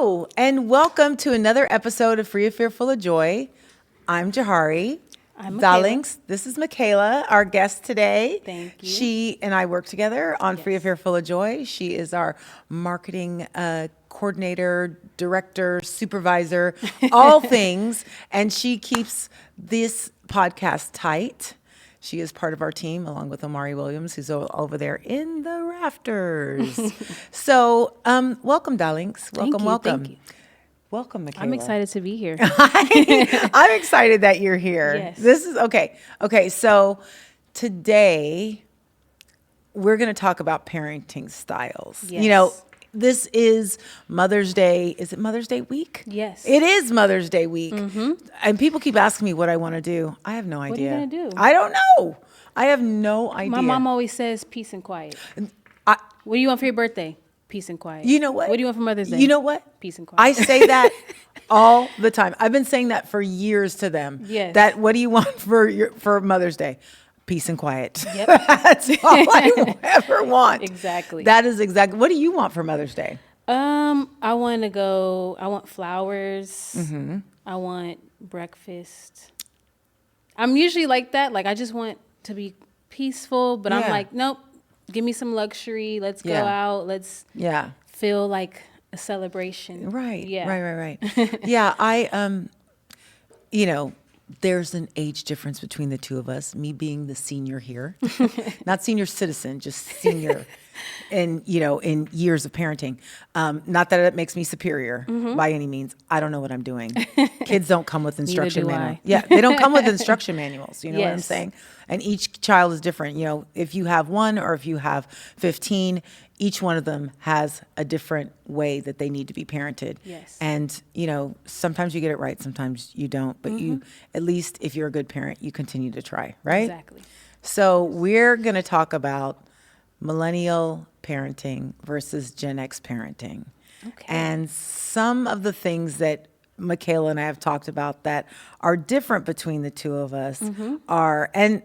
Hello, and welcome to another episode of Free of Fear, Full of Joy. I'm Johari. I'm Michaela. Darlings, this is Michaela, our guest today. Thank you. She and I work together on Free of Yes. Fear, Full of Joy. She is our marketing coordinator, director, supervisor, all things, and she keeps this podcast tight. She is part of our team, along with Omari Williams, who's over there in the rafters. So, welcome, darlings. Welcome, welcome. Thank you. Welcome, Michaela. I'm excited to be here. I'm excited that you're here. Yes. This is okay. Okay, so today we're going to talk about parenting styles. Yes. You know, this is Mother's Day. Is it Mother's Day week? Yes. It is Mother's Day week. And people keep asking me what I want to do. I have no idea. What are you gonna do? I don't know. I have no idea. My mom always says peace and quiet. I- What do you want for your birthday? Peace and quiet. You know what? What do you want for Mother's Day? You know what? Peace and quiet. I say that all the time. I've been saying that for years to them. Yes. That what do you want for Mother's Day? Peace and quiet. Yep. That's all I ever want. Exactly. That is exactly. What do you want for Mother's Day? I want flowers. Mm-hmm. I want breakfast. I'm usually like that. Like, I just want to be peaceful, but I'm Yeah. like, nope, give me some luxury. Let's go Yeah. out. Let's Yeah. feel like a celebration. Right. Yeah. Right. Yeah. You know, there's an age difference between the two of us. Me being the senior here, not senior citizen, just senior, in years of parenting. Not that it makes me superior by any means. I don't know what I'm doing. Kids don't come with instruction do manuals. I. Yeah, they don't come with instruction manuals. You know what I'm Yes. saying? And each child is different. You know, if you have one or if you have 15, each one of them has a different way that they need to be parented. Yes. And, you know, sometimes you get it right, sometimes you don't. But you, at least if you're a good parent, you continue to try, right? Exactly. So we're going to talk about millennial parenting versus Gen X parenting. Okay. And some of the things that Michaela and I have talked about that are different between the two of us are, and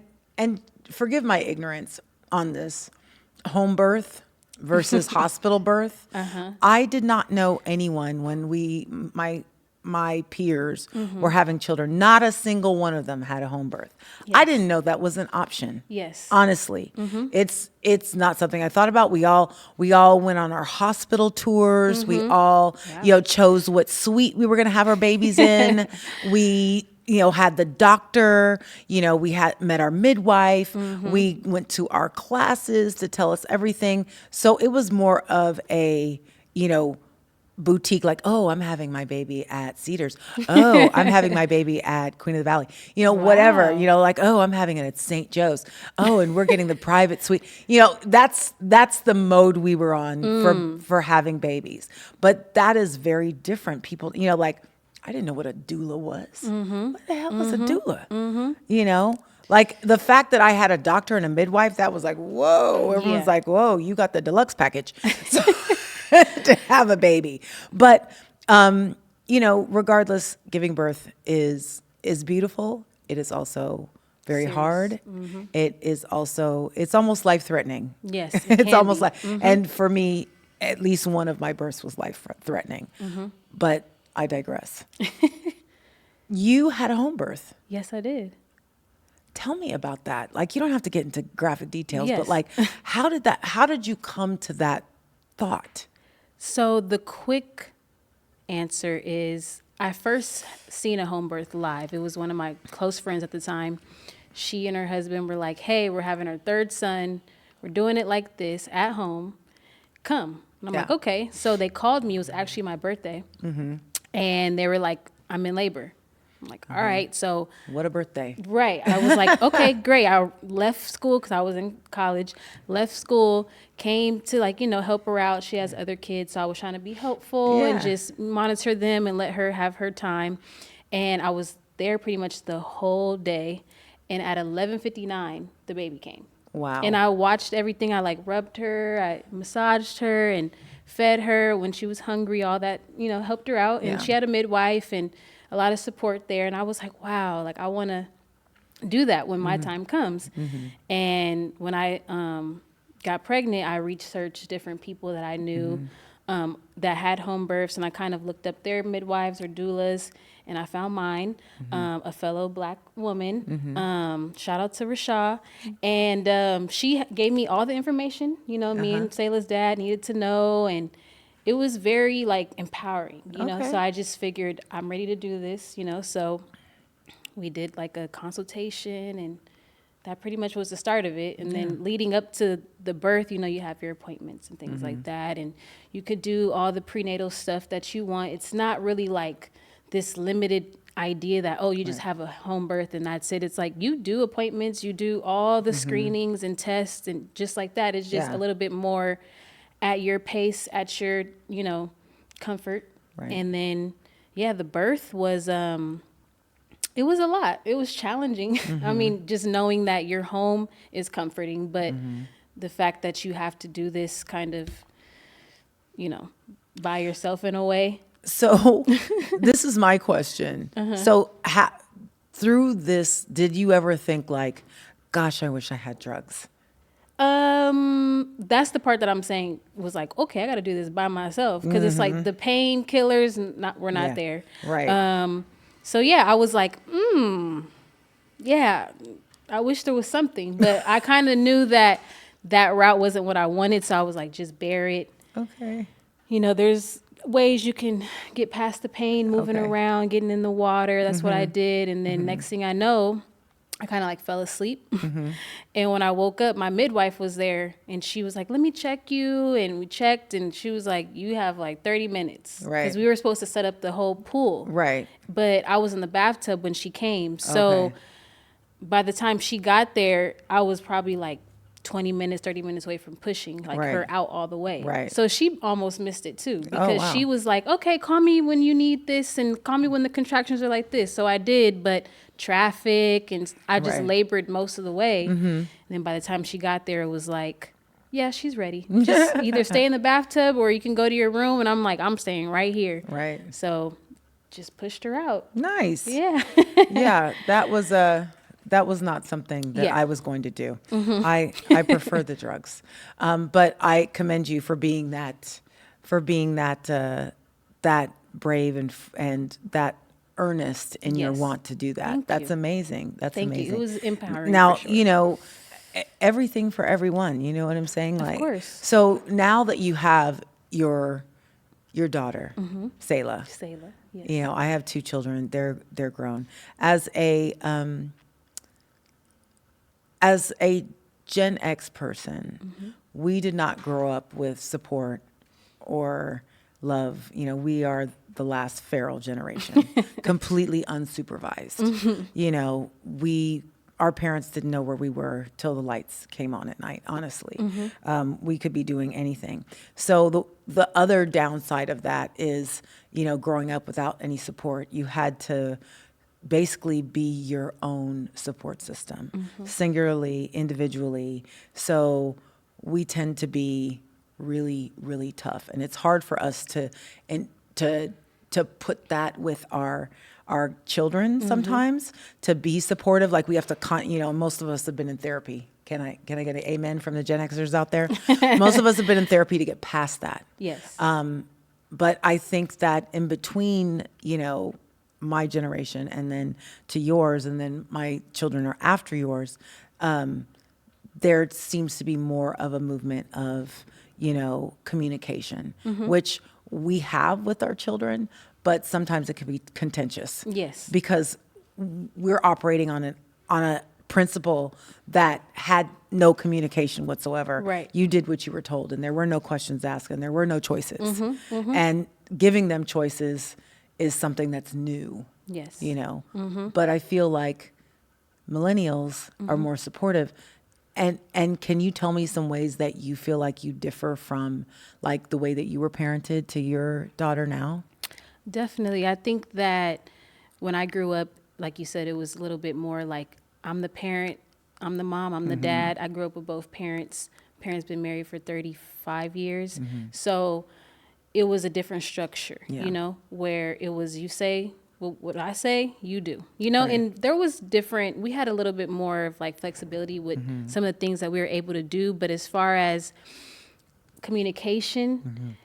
forgive my ignorance on this, home birth versus hospital birth. I did not know anyone when my peers were having children. Not a single one of them had a home birth. I didn't know that was an option. Yes. Honestly, it's not something I thought about. We all went on our hospital tours. We all chose what suite we were going to have our babies in. We had the doctor, we had met our midwife. We went to our classes to tell us everything. So it was more of a, boutique, like, oh, I'm having my baby at Cedars. Oh, I'm having my baby at Queen of the Valley. Whatever, like, oh, I'm having it at St. Joe's. Oh, and we're getting the private suite. That's the mode we were on for having babies. But that is very different. People, like, I didn't know what a doula was. What the hell was a doula? Like the fact that I had a doctor and a midwife, that was like, whoa. Everyone's like, whoa, you got the deluxe package so, to have a baby. But, regardless, giving birth is beautiful. It is also very hard. It is also, it's almost life-threatening. Yes, It's almost like, and for me, at least one of my births was life-threatening. But I digress. You had a home birth. Yes, I did. Tell me about that. Like, you don't have to get into graphic details, Yes. but like, how did you come to that thought? So the quick answer is I first seen a home birth live. It was one of my close friends at the time. She and her husband were like, hey, we're having our third son. We're doing it like this at home. Come. And I'm like, okay. So they called me. It was actually my birthday. And they were like, I'm in labor. I'm like, all right. So What a birthday. right. I was like, okay, great. I left school because I was in college, left school, came to help her out. She has other kids. So I was trying to be helpful and just monitor them and let her have her time. And I was there pretty much the whole day. And at 11:59, the baby came. Wow. And I watched everything. I rubbed her, I massaged her and fed her when she was hungry, all that, helped her out. And she had a midwife and a lot of support there. And I was like, wow, I want to do that when my time comes. And when I got pregnant, I researched different people that I knew that had home births, and I kind of looked up their midwives or doulas, and I found mine, a fellow Black woman. Shout out to Rasha. And she gave me all the information, me and Sayla's dad needed to know. And it was very like empowering, know. So I just figured I'm ready to do this, So we did like a consultation, and that pretty much was the start of it. And then leading up to the birth, you have your appointments and things like that. And you could do all the prenatal stuff that you want. It's not really like this limited idea that, you just have a home birth and that's it. It's like you do appointments, you do all the screenings and tests and just like that. It's just a little bit more at your pace, at your, comfort. Right. And then, the birth was, it was a lot. It was challenging. I mean, just knowing that your home is comforting, but the fact that you have to do this kind of, by yourself in a way. So this is my question. So through this, did you ever think like, gosh, I wish I had drugs? That's the part that I'm saying was like, okay, I got to do this by myself. Cause it's like the painkillers were not there. Right. So I was like, I wish there was something, but I kind of knew that route wasn't what I wanted. So I was like, just bear it. Okay. There's ways you can get past the pain, moving around, getting in the water. That's what I did. And then next thing I know, I kind of like fell asleep. And when I woke up, my midwife was there and she was like, let me check you. And we checked and she was like, you have like 30 minutes. Right. Because we were supposed to set up the whole pool. Right. But I was in the bathtub when she came. So by the time she got there, I was probably like 20 minutes, 30 minutes away from pushing like her out all the way. Right. So she almost missed it too because she was like, okay, call me when you need this and call me when the contractions are like this. So I did, but traffic and I just labored most of the way. And then by the time she got there, it was like, yeah, she's ready. Just either stay in the bathtub or you can go to your room. And I'm like, I'm staying right here. Right. So just pushed her out. Nice. Yeah. Yeah. That was not something that I was going to do. I prefer the drugs. But I commend you for being that brave and that earnest in your want to do that. That's amazing. That's amazing. Thank you. It was empowering. Now, for sure. Everything for everyone, you know what I'm saying? Of course. So now that you have your daughter, Sayla, Yes. I have 2 children. They're grown. As a Gen X person, we did not grow up with support or love. We are the last feral generation, completely unsupervised. Our parents didn't know where we were till the lights came on at night, honestly. We could be doing anything. So the other downside of that is, growing up without any support, you had to basically be your own support system, singularly, individually. So we tend to be really, really tough. And it's hard for us to put that with our children sometimes, to be supportive. Like we have to, most of us have been in therapy. Can I get an amen from the Gen Xers out there? Most of us have been in therapy to get past that. Yes. But I think that in between, my generation and then to yours, and then my children are after yours, there seems to be more of a movement of, communication, which we have with our children, but sometimes it can be contentious. Yes. Because we're operating on a principle that had no communication whatsoever. Right. You did what you were told, and there were no questions asked, and there were no choices. And giving them choices is something that's new. Yes. But I feel like millennials are more supportive. And can you tell me some ways that you feel like you differ from like the way that you were parented to your daughter now? Definitely. I think that when I grew up, like you said, it was a little bit more like I'm the parent, I'm the mom, I'm the dad. I grew up with both parents. Parents been married for 35 years. So it was a different structure, where it was you say, well, what I say, you do, Right. And there was we had a little bit more of like flexibility with some of the things that we were able to do. But as far as communication,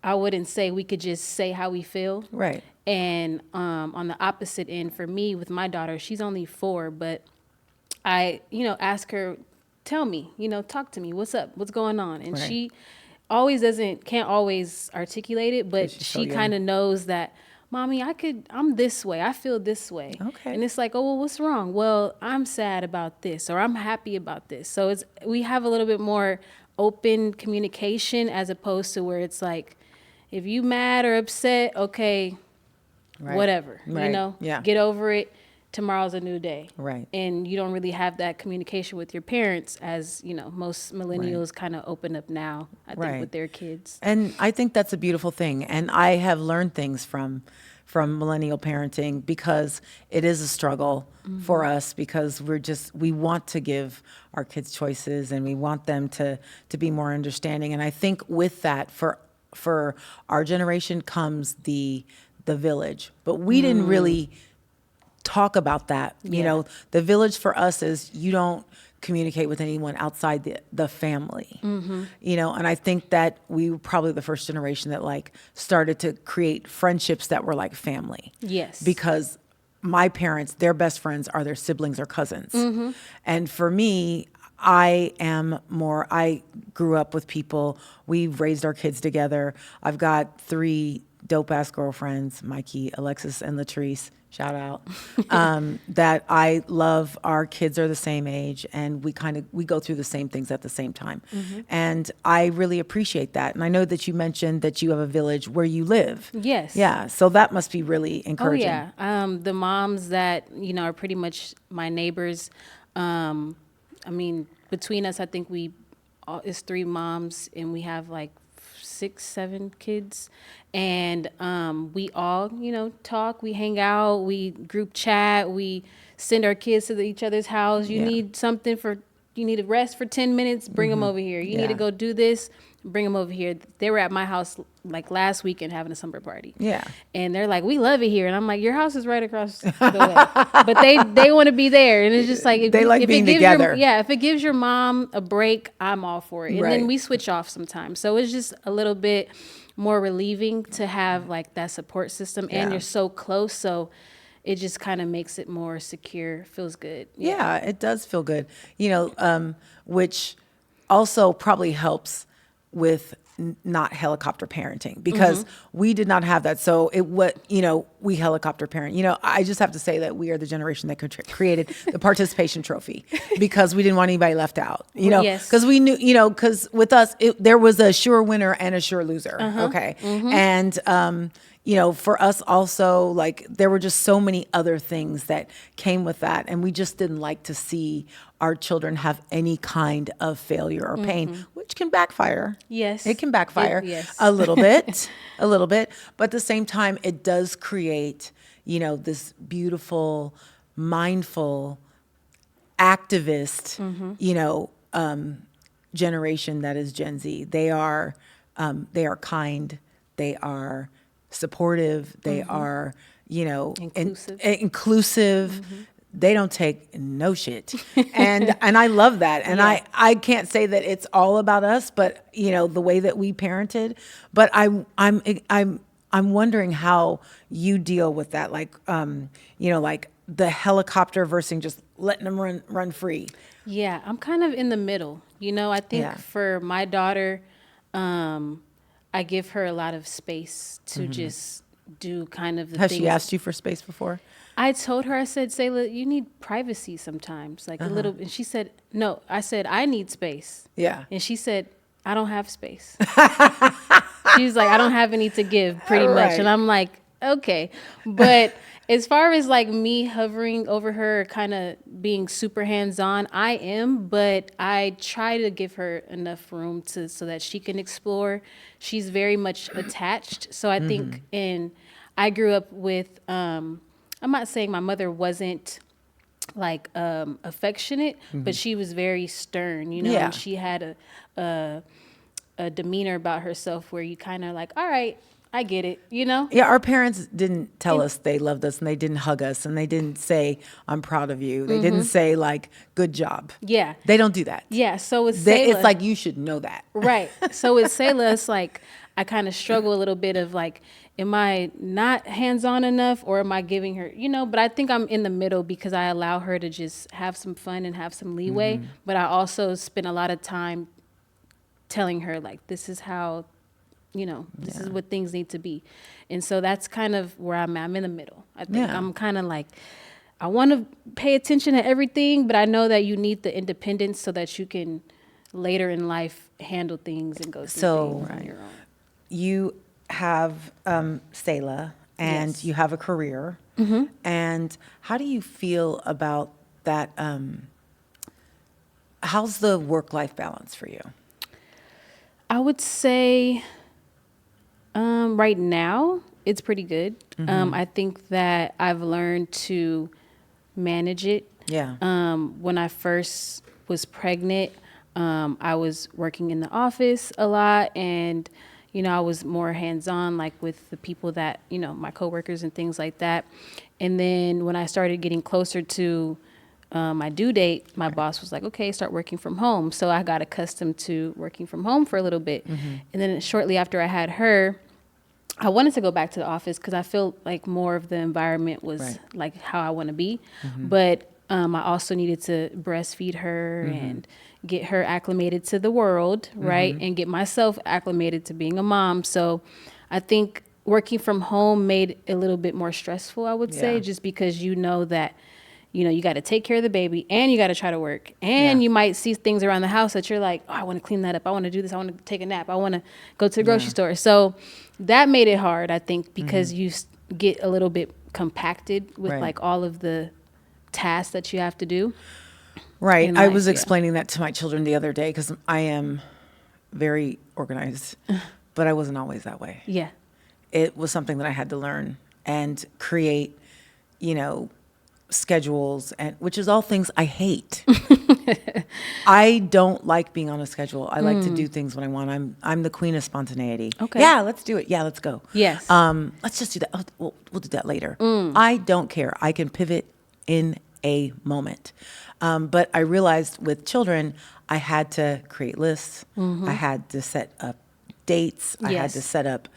I wouldn't say we could just say how we feel. Right. And on the opposite end, for me, with my daughter, she's only 4, but I, ask her, tell me, talk to me. What's up? What's going on? And Right. she can't always articulate it, but she's so she young. kind of knows that, Mommy, I'm this way. I feel this way. Okay. And it's like, oh, well, what's wrong? Well, I'm sad about this, or I'm happy about this. So we have a little bit more open communication, as opposed to where it's like, if you mad or upset, okay, Right. whatever, Right. Yeah. get over it. Tomorrow's a new day. Right. And you don't really have that communication with your parents, as, most millennials kind of open up now, I think, Right. with their kids. And I think that's a beautiful thing. And I have learned things from millennial parenting, because it is a struggle for us, because we want to give our kids choices, and we want them to be more understanding. And I think with that, for our generation comes the village. But we didn't really talk about that. The village for us is, you don't communicate with anyone outside the family. And I think that we were probably the first generation that like started to create friendships that were like family. Yes. Because my parents, their best friends are their siblings or cousins. And for me, I grew up with people. We've raised our kids together. I've got 3 dope ass girlfriends, Mikey, Alexis, and Latrice. Shout out. That I love. Our kids are the same age, and we go through the same things at the same time. And I really appreciate that. And I know that you mentioned that you have a village where you live. Yes. Yeah. So that must be really encouraging. Oh, yeah. The moms that, are pretty much my neighbors. Between us, I think it's 3 moms, and we have like 6, 7 kids. And we all, talk, we hang out, we group chat, we send our kids to each other's house. You need you need a rest for 10 minutes, bring them over here. You need to go do this, bring them over here. They were at my house like last weekend having a slumber party. Yeah. And they're like, we love it here. And I'm like, your house is right across the way. But they want to be there. And it's just like, if being together. If it gives your mom a break, I'm all for it. And Right. then we switch off sometimes. So it's just a little bit more relieving to have like that support system. And you're so close. So it just kind of makes it more secure. Feels good. Yeah, it does feel good. Which also probably helps with not helicopter parenting, because we did not have that. So we helicopter parent. I just have to say that we are the generation that created the participation trophy, because we didn't want anybody left out. Yes. Because we knew, because with us, there was a sure winner and a sure loser. Okay. And, for us also, like, there were just so many other things that came with that. And we just didn't like to see our children have any kind of failure or pain, which can backfire. Yes. It can backfire yes. a little bit. But at the same time, it does create, this beautiful, mindful, activist, generation that is Gen Z. They are kind. They are supportive. They are, inclusive. They don't take no shit. And I love that. And I can't say that it's all about us, but the way that we parented. But I'm wondering how you deal with that, like like the helicopter versus just letting them run free. Yeah, I'm kind of in the middle. I think for my daughter, I give her a lot of space to just do kind of the Has things. she asked you for space before? I told her, I said, Sayla, you need privacy sometimes, like a little. And she said, no. I said, I need space. Yeah. And she said, I don't have space. She's like, I don't have any to give, pretty much. Right. And I'm like, okay. But as far as like me hovering over her, kind of being super hands-on, I am, but I try to give her enough room so that she can explore. She's very much attached. So I think, and I grew up with, I'm not saying my mother wasn't like affectionate, but she was very stern, Yeah. and she had a demeanor about herself where you kind of like, all right, I get it, Yeah, our parents didn't tell us they loved us, and they didn't hug us, and they didn't say, I'm proud of you. They didn't say, like, good job. Yeah. They don't do that. Yeah, so with Sayla, It's like, you should know that. right. So with Sayla, it's like, I kind of struggle a little bit of like, am I not hands-on enough, or am I giving her, but I think I'm in the middle because I allow her to just have some fun and have some leeway. But I also spend a lot of time telling her like, this is how, this is what things need to be. And so that's kind of where I'm at. I'm in the middle. I think I'm kind of like, I want to pay attention to everything, but I know that you need the independence so that you can later in life handle things and go through things on your own. You have Selah, and you have a career. And how do you feel about that? How's the work-life balance for you? I would say right now it's pretty good. I think that I've learned to manage it. Yeah. When I first was pregnant, I was working in the office a lot, and I was more hands-on, like with the people that, my coworkers and things like that. And then when I started getting closer to my due date, my boss was like, okay, start working from home. So I got accustomed to working from home for a little bit. And then shortly after I had her, I wanted to go back to the office because I feel like more of the environment was like how I want to be. But I also needed to breastfeed her and get her acclimated to the world, right? And get myself acclimated to being a mom. So I think working from home made it a little bit more stressful, I would say, just because that, you got to take care of the baby and you got to try to work. And you might see things around the house that you're like, oh, I want to clean that up. I want to do this. I want to take a nap. I want to go to the grocery store. So that made it hard, I think, because you get a little bit compacted with like all of the tasks that you have to do. Right. I was explaining that to my children the other day because I am very organized, but I wasn't always that way. Yeah. It was something that I had to learn and create, schedules, and which is all things I hate. I don't like being on a schedule. I like to do things when I want. I'm the queen of spontaneity. Okay. Yeah, let's do it. Yeah, let's go. Yes. Let's just do that. Oh, we'll do that later. I don't care. I can pivot in a moment. But I realized with children, I had to create lists. I had to set up dates. I had to set up,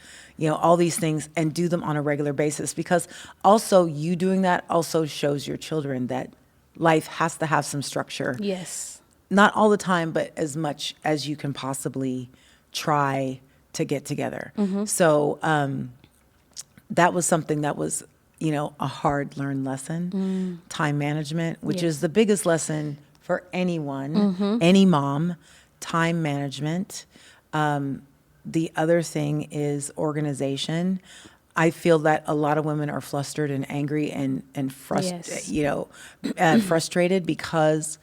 all these things and do them on a regular basis, because also you doing that also shows your children that life has to have some structure. Yes. Not all the time, but as much as you can possibly try to get together. So that was something that was, a hard learned lesson. Time management, which is the biggest lesson for anyone, any mom. Time management. The other thing is organization. I feel that a lot of women are flustered and angry and frustrated because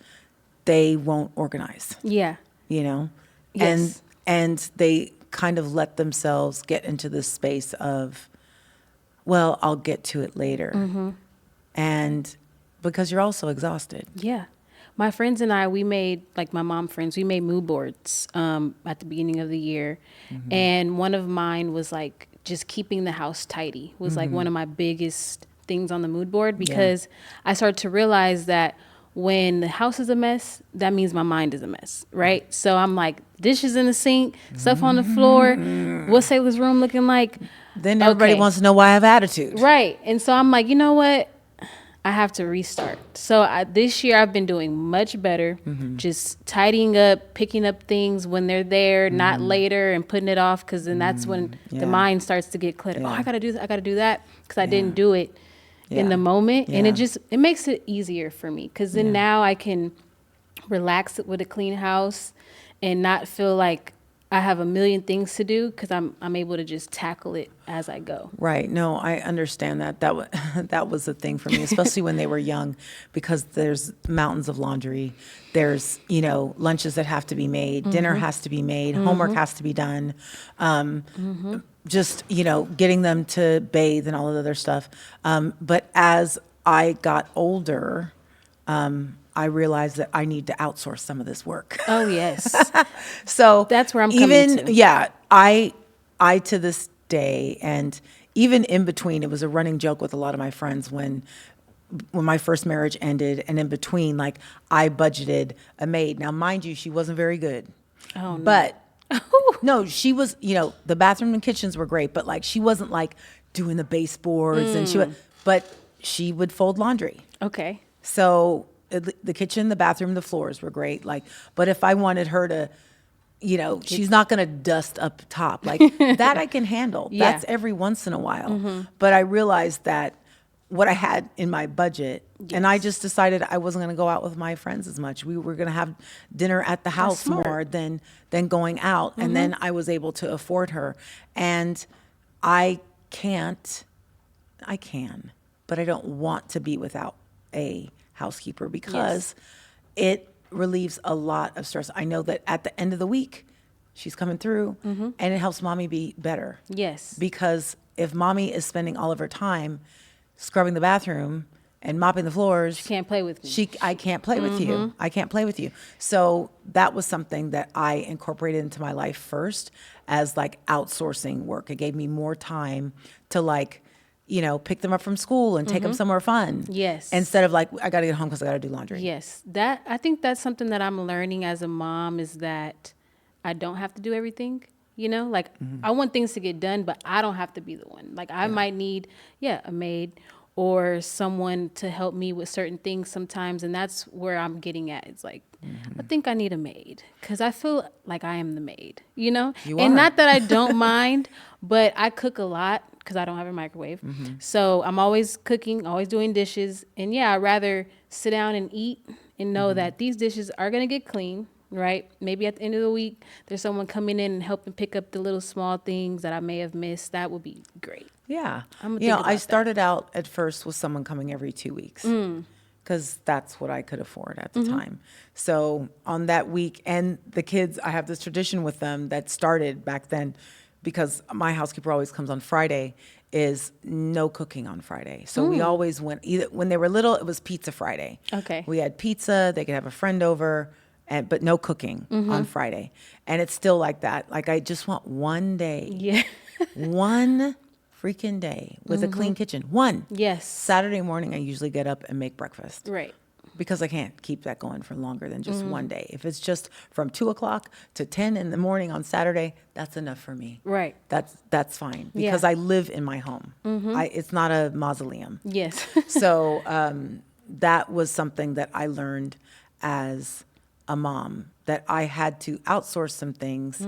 they won't organize. Yeah. Yes. And they kind of let themselves get into this space of, well, I'll get to it later. And because you're also exhausted. Yeah. My friends and I, we made, like my mom friends, we made mood boards at the beginning of the year. And one of mine was like just keeping the house tidy was like one of my biggest things on the mood board, because I started to realize that when the house is a mess, that means my mind is a mess, right? So I'm like, dishes in the sink, stuff on the floor, what's Sailor's room looking like? Then everybody wants to know why I have attitude. Right. And so I'm like, you know what? I have to restart. So this year I've been doing much better, just tidying up, picking up things when they're there, not later, and putting it off, because then that's when the mind starts to get cluttered. Oh, I got to do this, I got to do that, because I didn't do it in the moment. And it makes it easier for me, because then now I can relax with a clean house and not feel like I have a million things to do, because I'm able to just tackle it as I go. Right. No, I understand that. That was the thing for me, especially when they were young, because there's mountains of laundry. There's, lunches that have to be made. Dinner has to be made. Homework has to be done. Just, getting them to bathe and all of the other stuff. But as I got older, I realized that I need to outsource some of this work. Oh, yes. So that's where I'm coming to. Yeah, I to this day, and even in between, it was a running joke with a lot of my friends when my first marriage ended, and in between, like, I budgeted a maid. Now, mind you, she wasn't very good. Oh, no. But No, she was, the bathroom and kitchens were great, but like she wasn't like doing the baseboards and but she would fold laundry. Okay. So the kitchen, the bathroom, the floors were great. Like, but if I wanted her to, she's not going to dust up top like that. I can handle. Yeah. That's every once in a while. But I realized that what I had in my budget, and I just decided I wasn't going to go out with my friends as much. We were going to have dinner at the house more than going out. And then I was able to afford her. And I can, but I don't want to be without a housekeeper because it relieves a lot of stress. I know that at the end of the week, she's coming through and it helps mommy be better. Yes. Because if mommy is spending all of her time scrubbing the bathroom and mopping the floors, She can't play with me. I can't play with you. I can't play with you. So that was something that I incorporated into my life first as like outsourcing work. It gave me more time to like, pick them up from school and take them somewhere fun. Yes. Instead of like, I got to get home because I got to do laundry. Yes. I think that's something that I'm learning as a mom is that I don't have to do everything. Like I want things to get done, but I don't have to be the one. Like I might need, a maid or someone to help me with certain things sometimes. And that's where I'm getting at. It's like, I think I need a maid because I feel like I am the maid, You and are. not that I don't mind, but I cook a lot because I don't have a microwave. So I'm always cooking, always doing dishes. And I'd rather sit down and eat and know that these dishes are going to get clean. Right. Maybe at the end of the week, there's someone coming in and helping pick up the little small things that I may have missed. That would be great. Yeah. I'm gonna think about I started out at first with someone coming every 2 weeks because that's what I could afford at the time. So on that week, and the kids, I have this tradition with them that started back then because my housekeeper always comes on Friday, is no cooking on Friday. So we always went, either when they were little, it was Pizza Friday. Okay. We had pizza, they could have a friend over. But no cooking on Friday. And it's still like that. Like, I just want one day. Yeah. One freaking day with a clean kitchen. One. Yes. Saturday morning, I usually get up and make breakfast. Right. Because I can't keep that going for longer than just one day. If it's just from 2 o'clock to 10 in the morning on Saturday, that's enough for me. Right. That's fine. Because I live in my home. It's not a mausoleum. Yes. So that was something that I learned as a mom, that I had to outsource some things.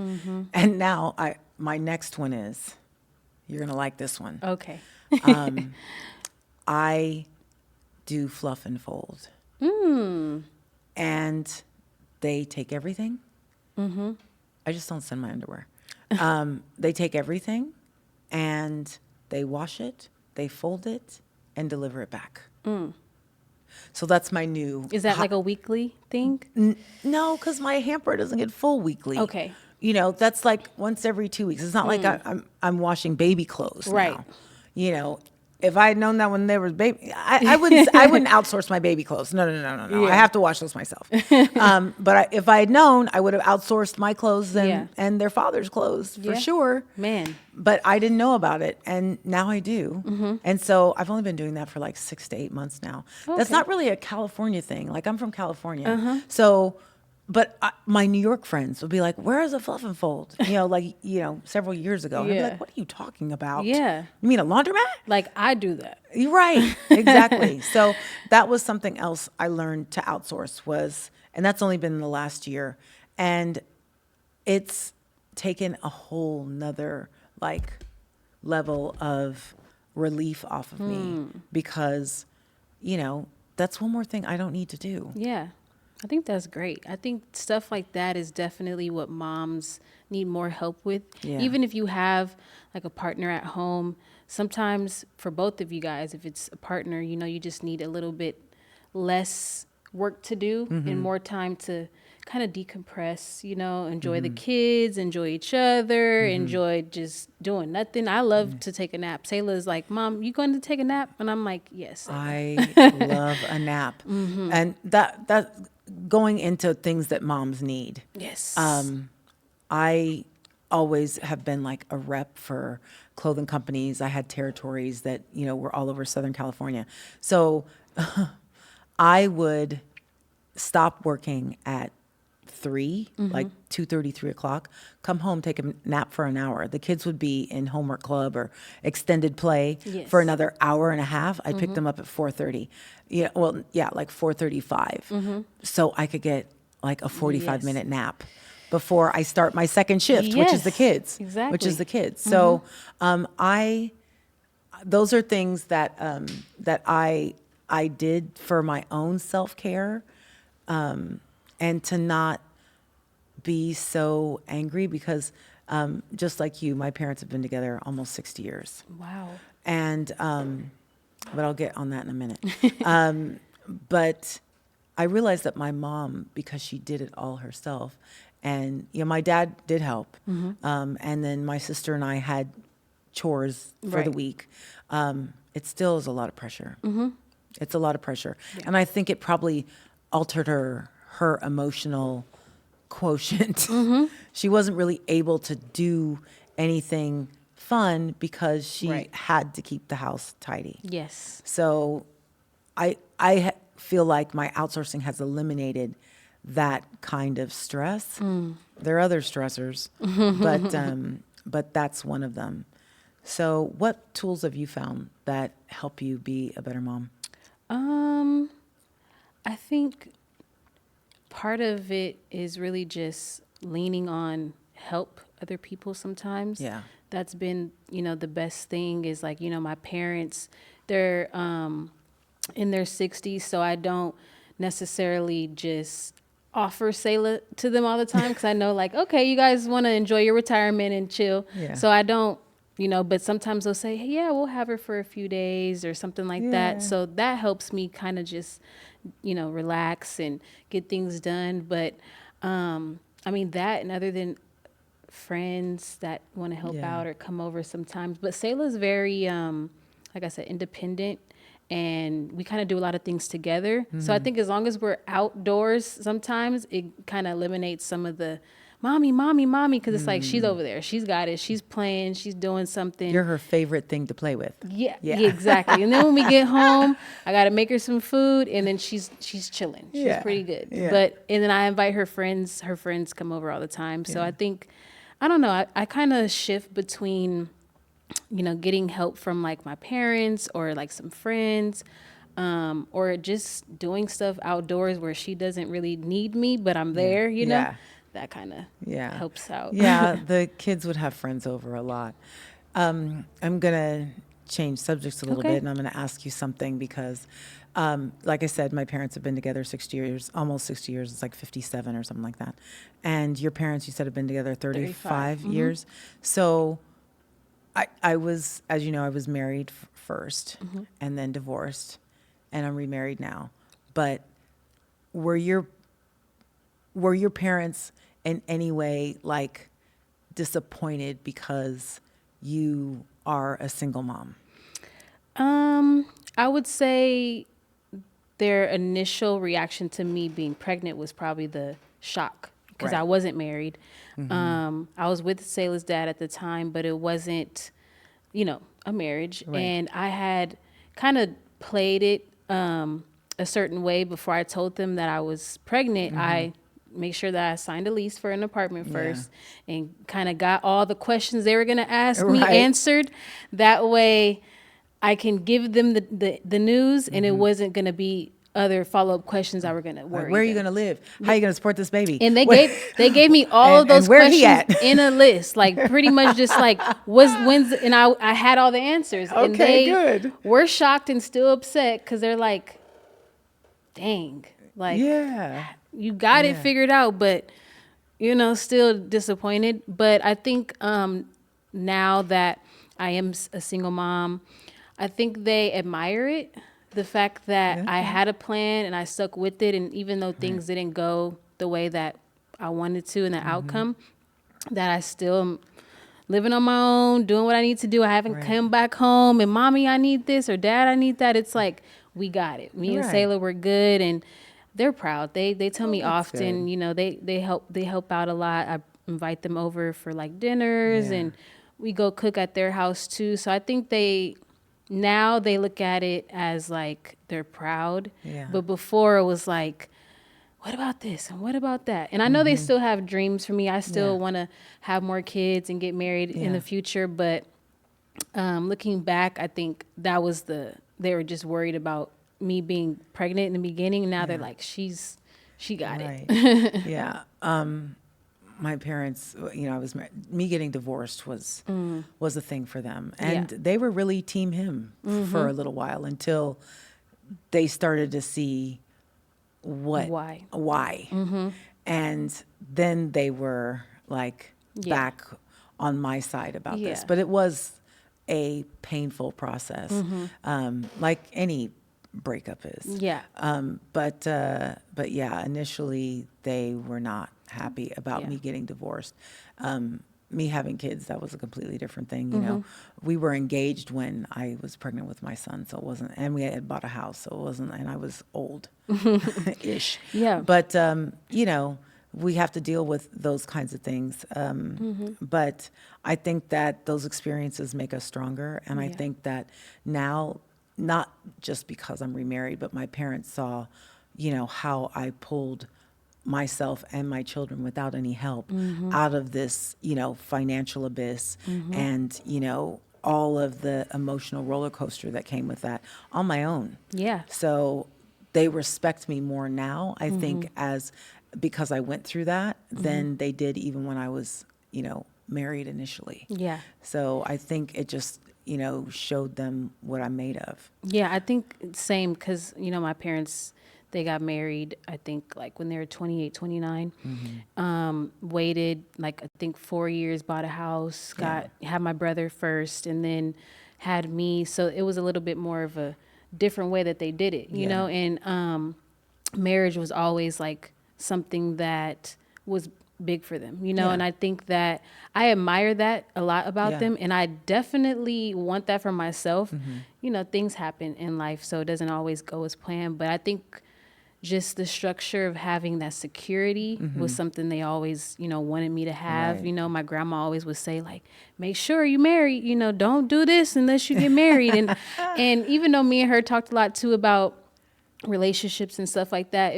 And now my next one is, you're going to like this one. Okay. I do fluff and fold. And they take everything. I just don't send my underwear. They take everything and they wash it, they fold it, and deliver it back. So that's my new. Is that like a weekly thing? No, because my hamper doesn't get full weekly. Okay. That's like once every 2 weeks. It's not like I'm washing baby clothes Right. now. If I had known that when there was baby, I wouldn't outsource my baby clothes. No. Yeah. I have to wash those myself. But if I had known, I would have outsourced my clothes and their father's clothes for sure. Man. But I didn't know about it, and now I do. And so I've only been doing that for like 6 to 8 months now. That's not really a California thing. Like, I'm from California. So, but my New York friends would be like, where is a fluff and fold? Several years ago. And I'd be like, what are you talking about? Yeah. You mean a laundromat? Like, I do that. You're right. Exactly. So that was something else I learned to outsource and that's only been in the last year. And it's taken a whole nother level of relief off of me because, that's one more thing I don't need to do. Yeah. I think that's great. I think stuff like that is definitely what moms need more help with. Yeah. Even if you have like a partner at home, sometimes for both of you guys, if it's a partner, you just need a little bit less work to do and more time to kind of decompress, enjoy the kids, enjoy each other, enjoy just doing nothing. I love to take a nap. Sayla's like, Mom, you going to take a nap? And I'm like, yes. I love a nap. And that going into things that moms need. Yes. I always have been like a rep for clothing companies. I had territories that, were all over Southern California. So I would stop working at 3, like 2:30, 3 o'clock, come home, take a nap for an hour. The kids would be in homework club or extended play Yes. for another hour and a half. I'd pick them up at 4:30. Yeah, well, yeah, like 4:35. So I could get like a 45-minute nap before I start my second shift, which is the Yes, kids. exactly. Which is the kids. So those are things that that I did for my own self-care, and to not be so angry because just like you, my parents have been together almost 60 years. Wow. And but I'll get on that in a minute. But I realized that my mom, because she did it all herself, and my dad did help, and then my sister and I had chores for the Right. week. It still is a lot of pressure. It's a lot of pressure, and I think it probably altered her emotional quotient. She wasn't really able to do anything fun because she Right. had to keep the house tidy. Yes. So I feel like my outsourcing has eliminated that kind of stress. There are other stressors, but that's one of them. So what tools have you found that help you be a better mom? I think part of it is really just leaning on help other people sometimes. Yeah. That's been, the best thing is like, my parents, they're in their 60s, so I don't necessarily just offer Selah to them all the time because I know like, okay, you guys want to enjoy your retirement and chill. Yeah. So I don't, but sometimes they'll say, hey, yeah, we'll have her for a few days or something like Yeah. that. So that helps me kind of just, relax and get things done. But I mean, that and other than friends that want to help Yeah. out or come over sometimes. But Selah's very, like I said, independent. And we kind of do a lot of things together. So I think as long as we're outdoors, sometimes it kind of eliminates some of the mommy, because it's like she's over there, she's got it, she's playing, she's doing something. You're her favorite thing to play with. Yeah, Yeah. exactly. And then when we get home, I got to make her some food, and then she's chilling. She's Yeah, pretty good. yeah. And then I invite her friends. Her friends come over all the time. So Yeah. I think, I don't know, I kind of shift between, getting help from like my parents or like some friends, or just doing stuff outdoors where she doesn't really need me, but I'm there, Yeah. that kind of Yeah. helps out. Yeah, the kids would have friends over a lot. I'm going to change subjects a little Okay. bit, and I'm going to ask you something because, like I said, my parents have been together 60 years, almost 60 years. It's like 57 or something like that. And your parents, you said, have been together 35 years. So I was, as you know, I was married first and then divorced, and I'm remarried now. But were your parents in any way like disappointed because you are a single mom? I would say their initial reaction to me being pregnant was probably the shock because Right. I wasn't married. I was with Selah's dad at the time, but it wasn't, a marriage. Right. And I had kind of played it a certain way before I told them that I was pregnant. I make sure that I signed a lease for an apartment first and kind of got all the questions they were going to ask me Right. answered. That way I can give them the news and it wasn't going to be other follow-up questions I were going to Like, worry. where are you them. going to live? How are you going to support this baby? And they gave me all of And those where he questions at? in a list, like pretty much just like when's and I had all the answers. And Okay, they good. were shocked and still upset because they're like, dang, like Yeah. you got it Yeah. figured out, but still disappointed. But I think now that I am a single mom, I think they admire it. The fact that I had a plan and I stuck with it, and even though things didn't go the way that I wanted to in the outcome, that I still am living on my own, doing what I need to do. I haven't Right. come back home and mommy, I need this, or dad, I need that. It's like, we got it. Me and Right. Selah were good, and they're proud. They tell me that's often, good. they help out a lot. I invite them over for like dinners, Yeah. and we go cook at their house too. So I think now they look at it as like they're proud. Yeah. But before it was like, what about this and what about that? And I know they still have dreams for me. I still want to have more kids and get married in the future. But looking back, I think that was they were just worried about me being pregnant in the beginning. Now they're like, she got it. Yeah. My parents, me getting divorced was a thing for them. And they were really team him for a little while until they started to see why. And then they were like back on my side about this. But it was a painful process, like any breakup is. But yeah, initially they were not happy about me getting divorced. Me having kids, that was a completely different thing. You know, we were engaged when I was pregnant with my son, so it wasn't, and we had bought a house, so it wasn't, and I was old ish. But, we have to deal with those kinds of things. But I think that those experiences make us stronger. And I think that now, not just because I'm remarried, but my parents saw, how I pulled myself and my children without any help out of this, financial abyss and, all of the emotional roller coaster that came with that on my own. So they respect me more now, I think, because I went through that than they did even when I was, married initially. So I think it just, showed them what I'm made of. I think same, because, my parents, they got married, I think, like when they were 28, 29. Waited, like, I think 4 years, bought a house, had my brother first, and then had me. So it was a little bit more of a different way that they did it, you know? And marriage was always, like, something that was big for them, and I think that I admire that a lot about them, and I definitely want that for myself. Things happen in life, so it doesn't always go as planned, but I think just the structure of having that security was something they always, wanted me to have. My grandma always would say, like, make sure you marry, don't do this unless you get married. And even though me and her talked a lot too about relationships and stuff like that,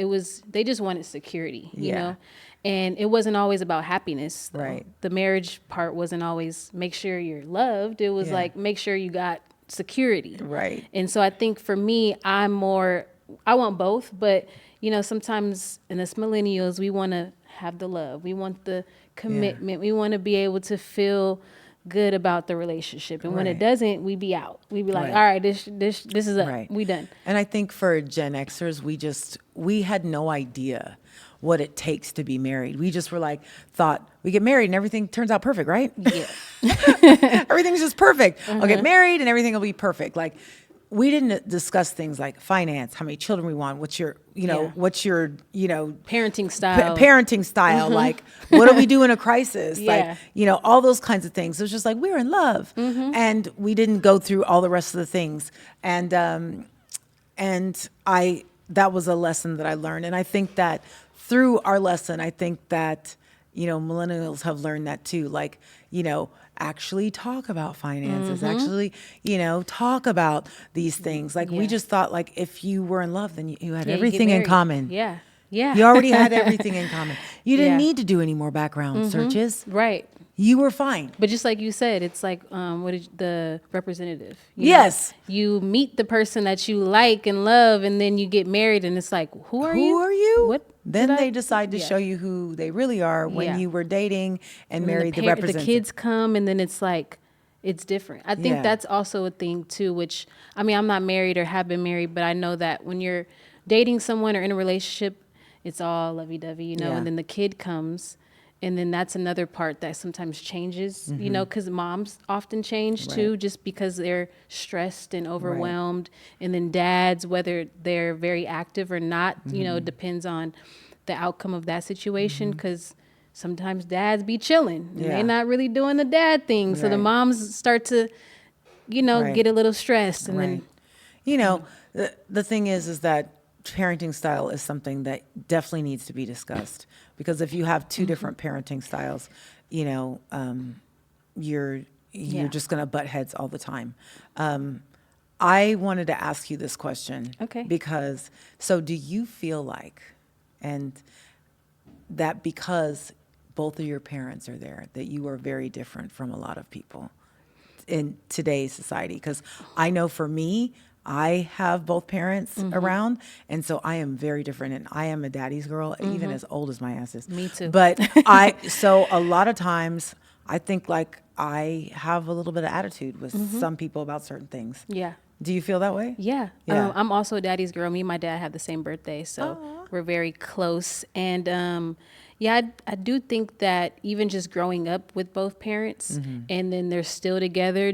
they just wanted security, you know? And it wasn't always about happiness. Though. The marriage part wasn't always make sure you're loved. It was like, make sure you got security. And so I think for me, I want both, but sometimes in us millennials, we want to have the love. We want the commitment. We want to be able to feel good about the relationship. And when it doesn't, we be out. We be like, all right, this is up. We done. And I think for Gen Xers, we had no idea what it takes to be married. We just thought we get married and everything turns out perfect, right? Everything's just perfect. I'll get married and everything will be perfect. Like, we didn't discuss things like finance, how many children we want, what's your parenting style. Like, what do we do in a crisis? Like, all those kinds of things. It was just like, we're in love. And we didn't go through all the rest of the things. And that was a lesson that I learned. And I think that through our lesson, I think that, millennials have learned that too. Like, actually talk about finances, actually, talk about these things. Like, we just thought, like, if you were in love, then you had everything in common. You already had everything in common. You didn't need to do any more background searches. You were fine. But just like you said, it's like, what is the representative? You meet the person that you like and love, and then you get married, and it's like, who are you? What? Then they decide to show you who they really are when you were dating and married the representative. The kids come, and then it's like, it's different. I think that's also a thing too, which, I mean, I'm not married or have been married, but I know that when you're dating someone or in a relationship, it's all lovey-dovey, and then the kid comes. And then that's another part that sometimes changes, because moms often change too, just because they're stressed and overwhelmed. And then dads, whether they're very active or not, depends on the outcome of that situation. Because sometimes dads be chilling and they're not really doing the dad thing. So the moms start to, get a little stressed. And then, the thing is that parenting style is something that definitely needs to be discussed, because if you have two different parenting styles, you're just going to butt heads all the time. I wanted to ask you this question, Okay. because, so do you feel like, And that because both of your parents are there, that you are very different from a lot of people in today's society. Because I know for me, I have both parents around, and so I am very different. And I am a daddy's girl, even as old as my ass is. Me too. But so a lot of times, I think like I have a little bit of attitude with some people about certain things. Yeah. Do you feel that way? Yeah. Yeah. I'm also a daddy's girl. Me and my dad have the same birthday, so we're very close. And yeah, I do think that even just growing up with both parents and then they're still together,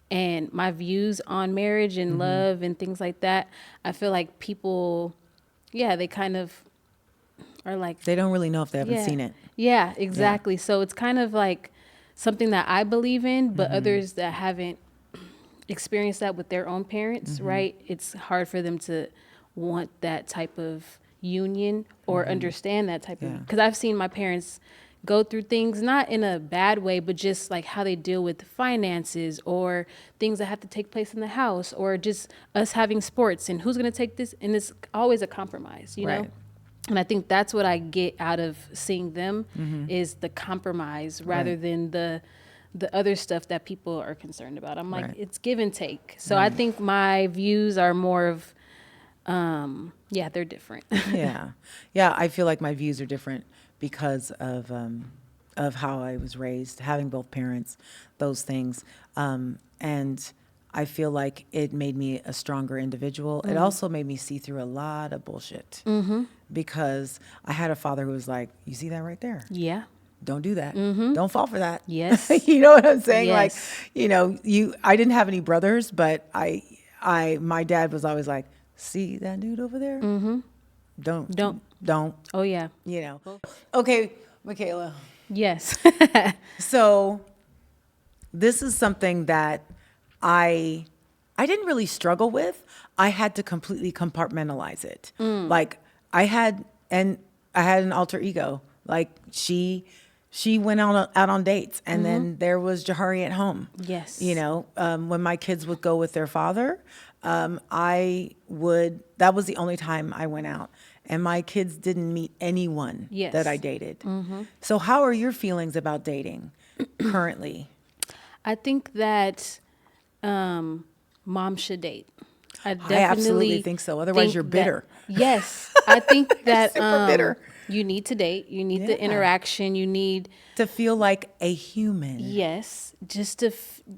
and my views on marriage and love and things like that, I feel like people, they kind of are like, They don't really know if they haven't seen it. Yeah, exactly. So it's kind of like something that I believe in, but others that haven't experienced that with their own parents, right? It's hard for them to want that type of union or understand that type of, because I've seen my parents go through things, not in a bad way, but just like how they deal with finances or things that have to take place in the house, or just us having sports and who's going to take this. And it's always a compromise, you know? Right. And I think that's what I get out of seeing them is the compromise rather than the other stuff that people are concerned about. I'm like, it's give and take. So I think my views are more of, they're different. Yeah. I feel like my views are different because of how I was raised, having both parents, those things. And I feel like it made me a stronger individual. It also made me see through a lot of bullshit because I had a father who was like, you see that right there? Yeah. Don't do that. Don't fall for that. Yes. You know what I'm saying? Yes. Like, I didn't have any brothers, but my dad was always like, see that dude over there? Don't. Oh, yeah. Okay, Michaela. Yes. So this is something that I didn't really struggle with. I had to completely compartmentalize it. Like I had an alter ego. Like she went out on dates, and then there was Johari at home. Yes. When my kids would go with their father, that was the only time I went out. And my kids didn't meet anyone that I dated. So how are your feelings about dating currently? I think that mom should date. I absolutely think so. Otherwise, you're bitter. Yes. I think that Super bitter. You need to date. You need the interaction. You need to feel like a human. Yes. Just to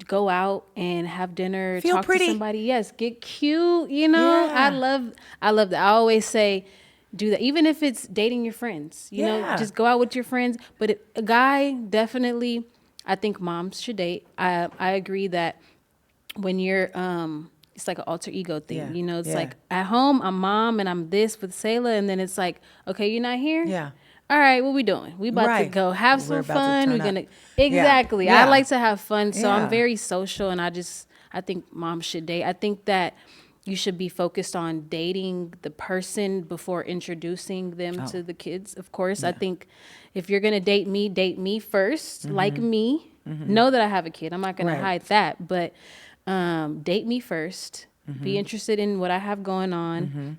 go out and have dinner, feel talk pretty. to somebody. Yes. Get cute. I love that. I always say, do that. Even if it's dating your friends, you know, just go out with your friends. But a guy, definitely, I think moms should date. I agree that when you're, it's like an alter ego thing. Yeah. It's like at home, I'm mom and I'm this with Sayla. And then it's like, okay, you're not here? Yeah. All right, what we doing? We about to go have some fun. We're going to, exactly. Yeah. I like to have fun. So I'm very social, and I think moms should date. I think that you should be focused on dating the person before introducing them to the kids. Of course, I think if you're going to date me 1st, like me. Know that I have a kid. I'm not going to hide that, but date me first. Be interested in what I have going on.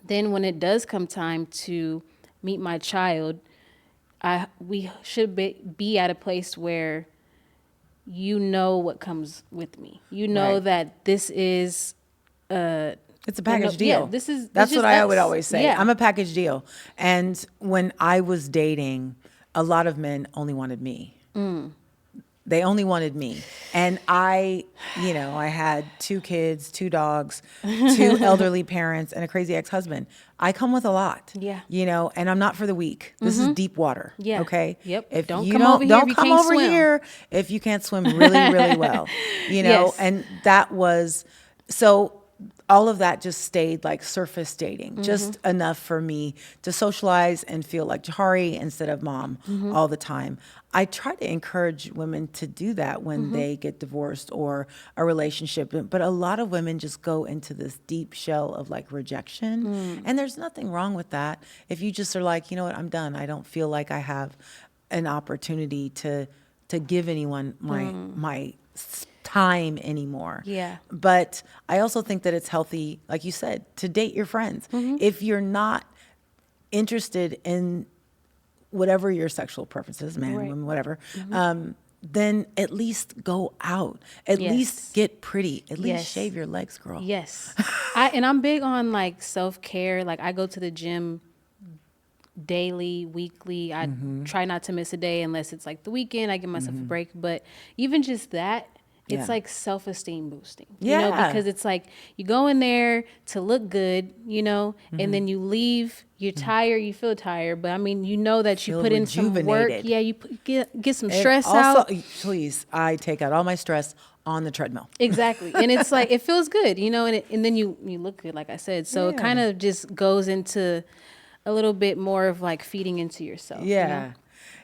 Then when it does come time to meet my child, we should be at a place where you know what comes with me. You know that this is it's a package deal. Yeah, that's what I would always say. Yeah. I'm a package deal. And when I was dating, a lot of men only wanted me. They only wanted me. And I had 2 kids, 2 dogs, 2 elderly parents, and a crazy ex-husband. I come with a lot. Yeah. And I'm not for the weak. This is deep water. Yeah. Okay? Yep. If Don't you come over here don't if you come can't over swim. here if you can't swim really, really well. Yes. And that was so all of that just stayed like surface dating, just enough for me to socialize and feel like Johari instead of mom all the time. I try to encourage women to do that when they get divorced or a relationship, but a lot of women just go into this deep shell of like rejection. And there's nothing wrong with that. If you just are like, you know what, I'm done. I don't feel like I have an opportunity to give anyone my time anymore. Yeah. But I also think that it's healthy, like you said, to date your friends. If you're not interested in whatever your sexual preferences, man, Right. woman, whatever, then at least go out. At Yes. least get pretty. At least Yes. shave your legs, girl. Yes. I'm big on like self-care. Like I go to the gym daily, weekly. I try not to miss a day unless it's like the weekend. I give myself a break. But even just that, it's Yeah. like self-esteem boosting. Yeah. Because it's like you go in there to look good, and then you leave, you're tired, you feel tired, but I mean, you know that you Feel put in some work. rejuvenated. Yeah, get some And stress also, out. please, I take out all my stress on the treadmill. Exactly. And it's like, it feels good, and then you look good, like I said. So it Yeah. kind of just goes into a little bit more of like feeding into yourself. Yeah.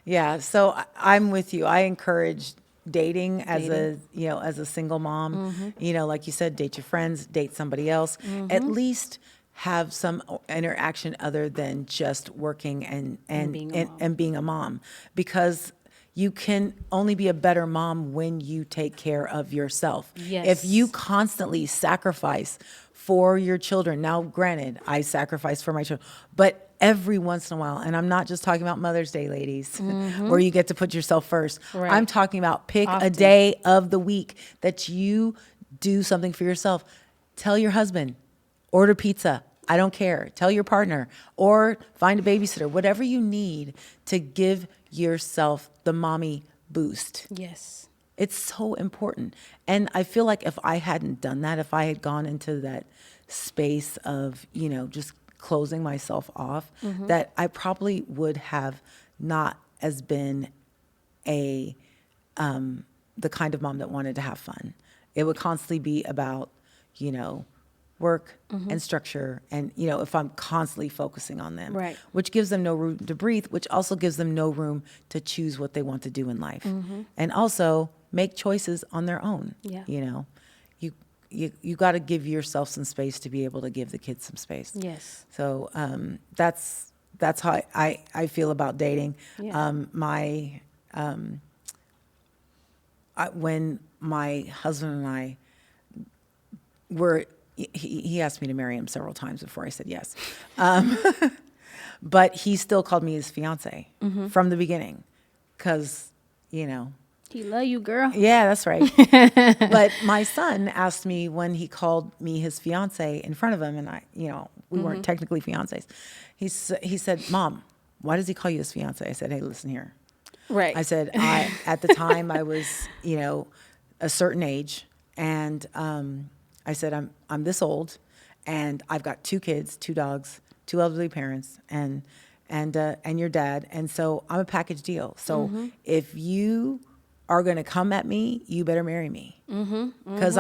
Yeah. So I'm with you. I encourage dating as as a single mom, like you said, date your friends, date somebody else, at least have some interaction other than just working and being a mom, because you can only be a better mom when you take care of yourself. Yes. If you constantly sacrifice for your children, now granted, I sacrifice for my children, but every once in a while, and I'm not just talking about Mother's Day, ladies, where you get to put yourself first. Right. I'm talking about pick a Often. day of the week that you do something for yourself. Tell your husband, order pizza. I don't care. Tell your partner, or find a babysitter, whatever you need to give yourself the mommy boost. Yes. It's so important. And I feel like if I hadn't done that, if I had gone into that space of, just closing myself off, that I probably would have not as been the kind of mom that wanted to have fun. It would constantly be about, work and structure. And, if I'm constantly focusing on them, Right. which gives them no room to breathe, which also gives them no room to choose what they want to do in life. And also make choices on their own. Yeah. You got to give yourself some space to be able to give the kids some space. Yes. So that's how I feel about dating. Yeah. When my husband and I were, he asked me to marry him several times before I said yes. But he still called me his fiance from the beginning, because, He love you, girl. yeah, that's right. But my son asked me when he called me his fiance in front of him, and we weren't technically fiancés. He said, "Mom, why does he call you his fiance?" I said, "Hey, listen here." Right. I said, at the time I was, a certain age, and I said, I'm this old, and I've got 2 kids, 2 dogs, 2 elderly parents, and your dad, and so I'm a package deal. So if you are going to come at me, you better marry me, because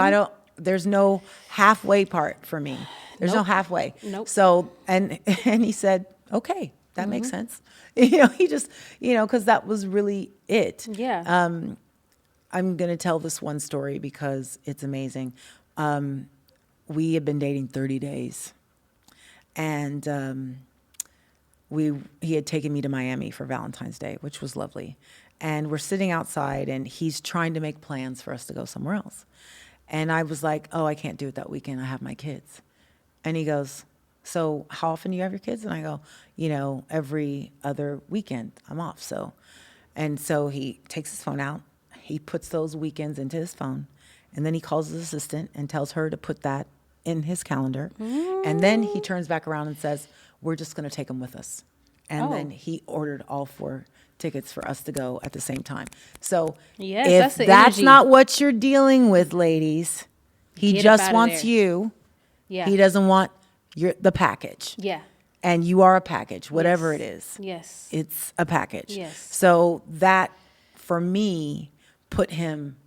there's no halfway part for me. There's no halfway. Nope. So and he said, okay, that makes sense. He just, because that was really it. Yeah. I'm going to tell this one story because it's amazing. We had been dating 30 days, and he had taken me to Miami for Valentine's Day, which was lovely. And we're sitting outside, and he's trying to make plans for us to go somewhere else. And I was like, oh, I can't do it that weekend. I have my kids. And he goes, so how often do you have your kids? And I go, every other weekend I'm off. So he takes his phone out. He puts those weekends into his phone. And then he calls his assistant and tells her to put that in his calendar. And then he turns back around and says, we're just going to take them with us. And then he ordered all 4 tickets for us to go at the same time. So Yes, if that's the that's energy. not what you're dealing with, ladies, he Get up just outta wants there. you. Yeah. He doesn't want the package. Yeah. And you are a package, whatever Yes. it is. Yes. It's a package. Yes. So that, for me, put him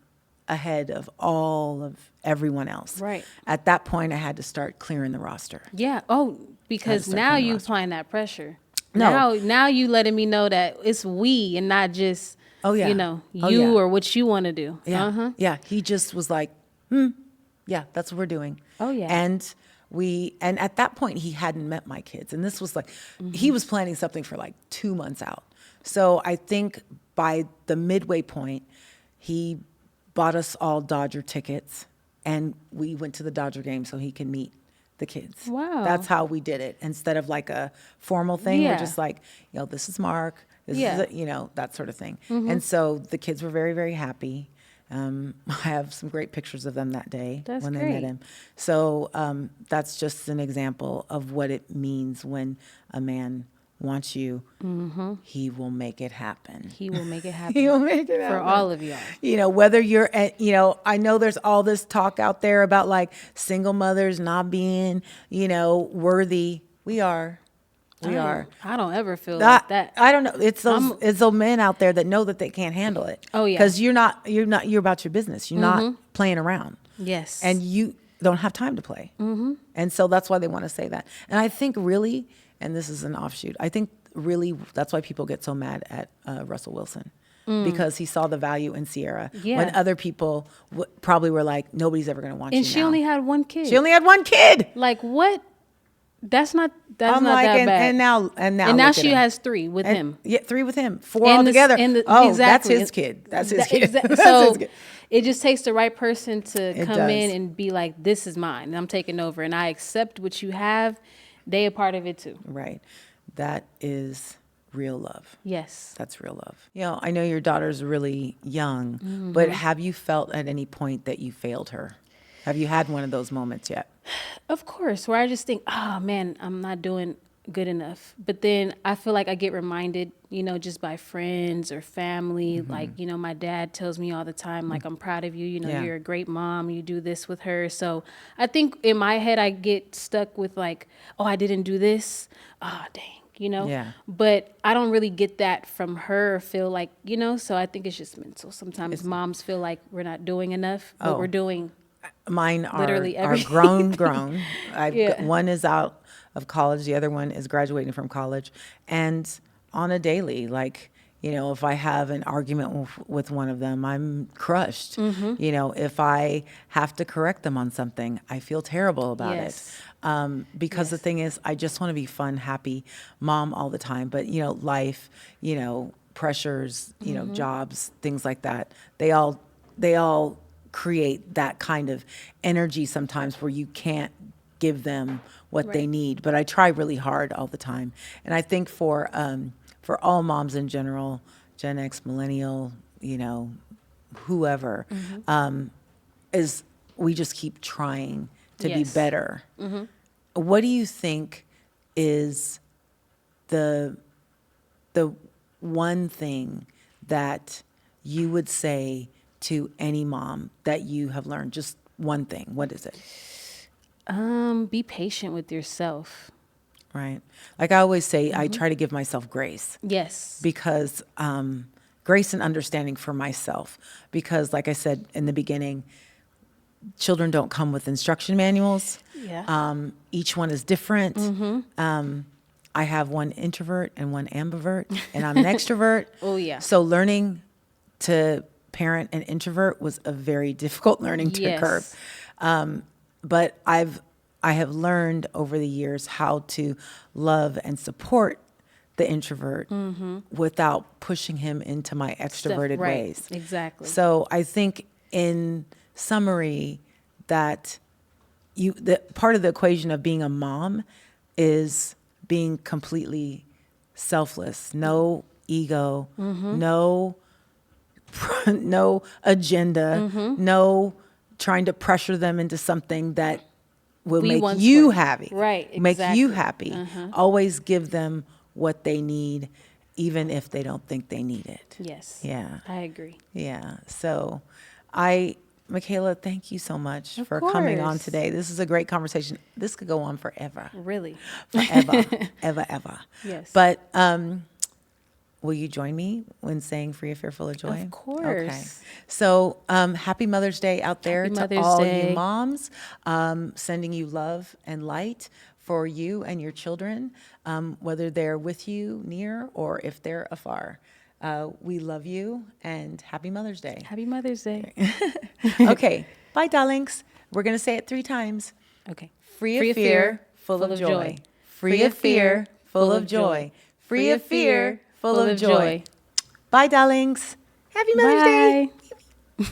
ahead of all of everyone else. Right. At that point, I had to start clearing the roster. Yeah. Oh, because start now playing the you roster. applying that pressure. No. Now you letting me know that it's we and not just Oh, yeah. you Oh, yeah. or what you want to do. Yeah. Yeah. He just was like, yeah, that's what we're doing. Oh, yeah. And at that point, he hadn't met my kids. And this was like, he was planning something for like 2 months out. So I think by the midway point, he bought us all Dodger tickets, and we went to the Dodger game so he can meet the kids. Wow. That's how we did it. Instead of like a formal thing, we're Yeah. just like, this is Mark. This Yeah. is, that sort of thing. And so the kids were very, very happy. I have some great pictures of them that day That's when they great. met him. So that's just an example of what it means when a man wants you. He will make it happen. He will make it happen. He will make it happen. For all of y'all. Whether you're at, I know there's all this talk out there about like single mothers not being, worthy. We are. We are. I don't ever feel like that. I don't know. It's those men out there that know that they can't handle it. Oh, yeah. Because you're about your business. You're not playing around. Yes. And you don't have time to play. And so that's why they want to say that. And I think really, and this is an offshoot, I think really that's why people get so mad at Russell Wilson. Because he saw the value in Sierra. Yeah. When other people probably were like, nobody's ever going to want you And she now. only had one kid. She only had one kid. Like what? That's not I'm not like, that bad. And now And now look at she him. has 3 with him. Yeah, 3 with him. 4 And altogether. exactly. That's his kid. That's his kid. That's So his kid. it just takes the right person to It come does. in and be like, this is mine. And I'm taking over. And I accept what you have. They a part of it too. Right. That is real love. Yes. That's real love. I know your daughter's really young, but have you felt at any point that you failed her? Have you had one of those moments yet? Of course, where I just think, oh man, I'm not doing good enough. But then I feel like I get reminded, just by friends or family. Like, my dad tells me all the time, like, I'm proud of you. Yeah. You're a great mom. You do this with her. So I think in my head, I get stuck with like, oh, I didn't do this. Oh, dang. Yeah. But I don't really get that from her or feel like, so I think it's just mental. Sometimes moms feel like we're not doing enough, but we're doing. Mine are, Literally are everything. grown. Yeah. One is out of college. The other one is graduating from college. And on a daily, like, if I have an argument with one of them, I'm crushed. If I have to correct them on something, I feel terrible about Yes. it. Because the thing is, I just want to be fun, happy mom all the time. But, life, pressures, jobs, things like that, they all create that kind of energy sometimes where you can't give them what they need. But I try really hard all the time. And I think for all moms in general, Gen X, Millennial, whoever, is we just keep trying to be Yes. better. What do you think is the one thing that you would say to any mom that you have learned? Just one thing. What is it? Be patient with yourself. Right. Like I always say, I try to give myself grace. Yes. Because grace and understanding for myself. Because like I said in the beginning, children don't come with instruction manuals. Yeah. Each one is different. I have one introvert and one ambivert, and I'm an extrovert. Oh, yeah. So learning to parent an introvert was a very difficult learning Yes. curve. But I have learned over the years how to love and support the introvert without pushing him into my extroverted Right. ways. Exactly. So I think in summary that the part of the equation of being a mom is being completely selfless, no ego, no agenda, no trying to pressure them into something that will We make once you were. happy. Right, Make you exactly. happy. Always give them what they need, even if they don't think they need it. Yes. Yeah. I agree. Yeah. So Michaela, thank you so much Of for coming on course. today. This is a great conversation. This could go on forever. Really. Forever. ever. Yes. But will you join me when saying Free of Fear, Full of Joy? Of course. Okay. So happy Mother's Day out there Happy to Mother's all Day. you moms. Sending you love and light for you and your children, whether they're with you near or if they're afar. We love you and happy Mother's Day. Happy Mother's Day. Okay. Bye, darlings. We're going to say it 3 times. Okay. Free of fear, full of joy. Free of fear, full of joy. Free of fear, full of joy. Bye, darlings. Happy Mother's Day. Bye.